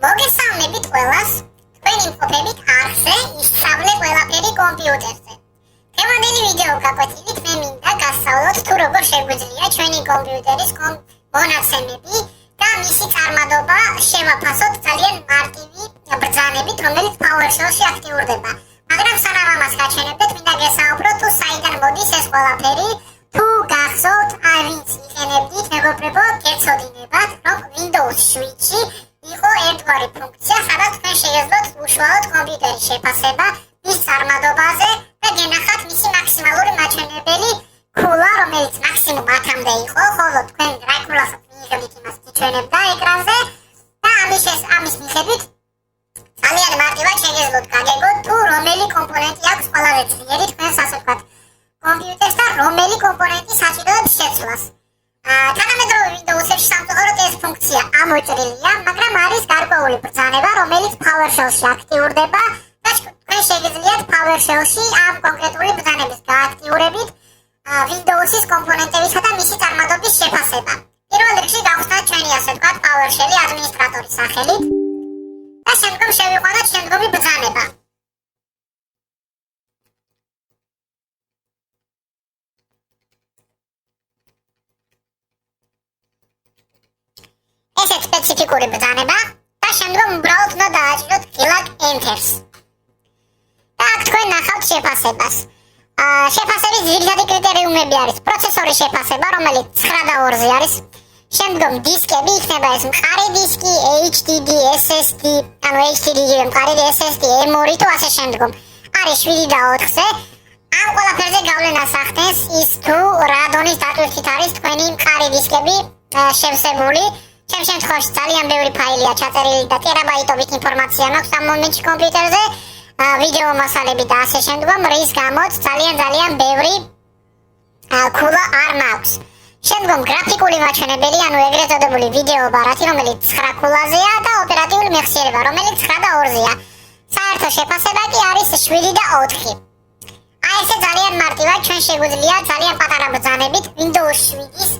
მოგესალმებით ყველას, თქვენი მყოფებით არხზე ისწავლე ყველაფერი კომპიუტერზე. დღევანდელი ვიდეო გაკვეთილით მე მინდა გასწავლოთ თუ როგორ შეგვიძლია ჩვენი კომპიუტერის მონაცემები და მისი წარმადობა შევაფასოთ ძალიან მარტივი ბრძანებით, რომელიც PowerShell-ში აქტიურდება. მაგრამ სანამ ამას გაჩვენებდეთ, მინდა გესაუბროთ თუ საიდან მოდის ეს ყველაფერი, თუ გახსოვთ არ ვინც იყენებდით, მეგობრებო, გეცოდინებათ, რომ Windows switch-ი იყო ერთგვარი ფუნქცია, სადაც თქვენ შეგეძლოთ უშუალოდ კომპიუტერის შეფასება მის წარმადობაზე და გენახათ მისი მაქსიმალური მაჩვენებელი ქულა, რომელიც მაქსიმუმ 10-მდე იყო, ხოლო თქვენ რა ქულას მიიღებთ იმას გიჩვენებდა ეკრანზე და ამის მიხედვით ძალიან მარტივად შეგეძლოთ გაგეგოთ თუ რომელი კომპონენტი აქვს ყველაზე ძლიერი თქვენს ასე ვთქვათ კომპიუტერს და რომელი კომპონენტი საჭიროებს შეცვლას. თანამედროვე Windows-ში სამწუხაროდ ეს ფუნქცია ამოჭრილია, მაგრამ არის გარკვეული ბრძანება, რომელიც PowerShell-ში აქტიურდება და თქვენ შეგიძლიათ PowerShell-ში ამ კონკრეტული ბრძანების გააქტიურებით Windows-ის კომპონენტებისა და მისი წარმადობის შეფასება. პირველ რიგში გავხსნათ ჩვენი ასე ვთქვათ PowerShell-ი ადმინისტრატორის სახელით და შემდგომ შევიყვანოთ შემდგომი ბრძანება. ესეც სპეციფიკური ბრძანება და შემდგომ უბრალოდ უნდა დააჭიროთ ღილაკ Enter-ს. და აქ თქვენ ნახავთ შეფასებას. შეფასების ძირითადი კრიტერიუმები არის პროცესორის შეფასება, რომელიც 9/2-ზე არის. შემდგომ დისკები იქნება ეს მყარი დისკი, HDD, SSD, ანუ HDD-ი მყარი SSD, M2 თუ ასე შემდგომ. არის 7/4-ზე. ამ ყველაფერზე გავლენას ახდენს ის თუ რა დონის დატვირთვით არის თქვენი მყარი დისკები შევსებული. ჩემ შემთხვევაში ძალიან ბევრი ფაილია ჩაწერილი და ტერაბაიტობით ინფორმაცია მაქვს ამ მომენტში კომპიუტერზე, ვიდეო მასალები და ასე შემდგომ, რის გამოც ძალიან ბევრი ქულა არ მაქვს. შემდგომ გრაფიკული მაჩვენებელი, ანუ ეგრეთ წოდებული ვიდეო ბარათი, რომელიც 9 ქულაზეა და ოპერატიული მეხსიერება, რომელიც 9/2-ზეა. საერთო შეფასება კი არის 7/4. აი ესე ძალიან მარტივად ჩვენ შეგვიძლია ძალიან პატარა ბრძანებით Windows 7-ის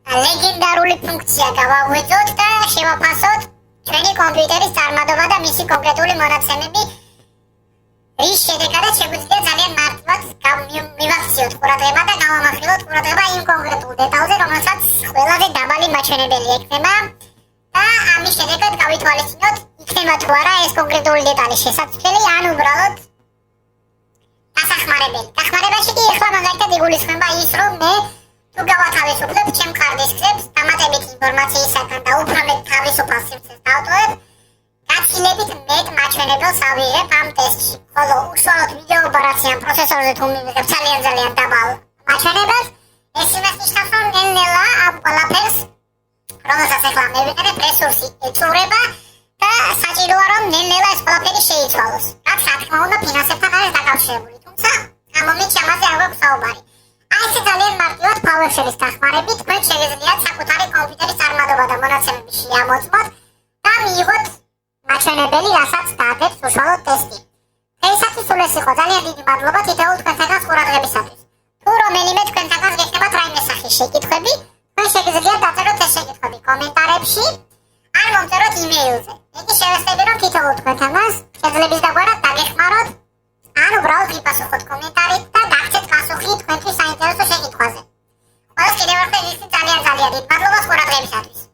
ლეგენდარული ფუნქცია გავაღვიძოთ და შევაფასოთ ჩვენი კომპიუტერის წარმადობა და მისი კონკრეტული მონაცემები, რის შედეგადაც შეგვიძლია ძალიან მარტივად მივაქციოთ ყურადღება და გავამახვილოთ ყურადღება იმ კონკრეტულ დეტალზე, რომელსაც ყველაზე დაბალი მაჩვენებელი ექნება და ამის შედეგად გავითვალისწინოთ, იქნება თუ არა ეს კონკრეტული დეტალი შესაძლებელი, ან უბრალოდ დასახმარებელი. დახმარებაში კი ახლა მაგალითად იგულისხმება ის, რომ მე თუ გავათავისუფლებ ჩემ ხარდისკებს დამატებით ინფორმაციისაგან და უფრო მეტ თავისუფალ სივრცეს დავტოვებ, გაცილებით მეტ მაჩვენებელს ავიღებ ამ ტესტში. ხოლო უშუალოდ ვიდეო ბარათი ამ პროცესორზე თუ მივიღებ ძალიან დაბალ მაჩვენებელს, ეს იმას ნიშნავს, რომ ნელ-ნელა ამ ყველაფერს, რომელსაც ახლა მე ვიყენებ, რესურსი ეწურება და საჭიროა რომ ნელ-ნელა ეს ყველაფერი შეიცვალოს. რაც რა თქმა უნდა ფინანსებთან არის დაკავშირებული, თუმცა ამ მომენტში ამაზე არ გვაქვს საუბარი. აი ესე ძალიან მარტივად PowerShell-ის დახმარებით თქვენ შეგიძლიათ საკუთარი კომპიუტერის წარმადობა და მონაცემები შეამოწმოთ და მიიღოთ მაჩვენებელი, რასაც დააგებს უშუალოდ ტესტი. დღეისათვის სულ ეს იყო. ძალიან დიდი მადლობა თითოეულ თქვენთაგანს ყურადღებისათვის. თუ რომელიმე თქვენთაგანს გექნებათ რაიმე სახის შეკითხვები, თქვენ შეგიძლიათ დაწეროთ ეს შეკითხვები კომენტარებში ან მომწეროთ იმეილზე. მე კი შევეცდები რომ თითოეულ თქვენთაგანს შეძლების დაგვარად დაგეხმაროთ ან უბრალოდ გიპასუხოთ კომენტარით და გაგცეთ პასუხი თქვენთვის საინტერესო შეკითხვაზე. ყველას კიდევ ერთხელ ძალიან დიდი მადლობა ყურადღებისათვის.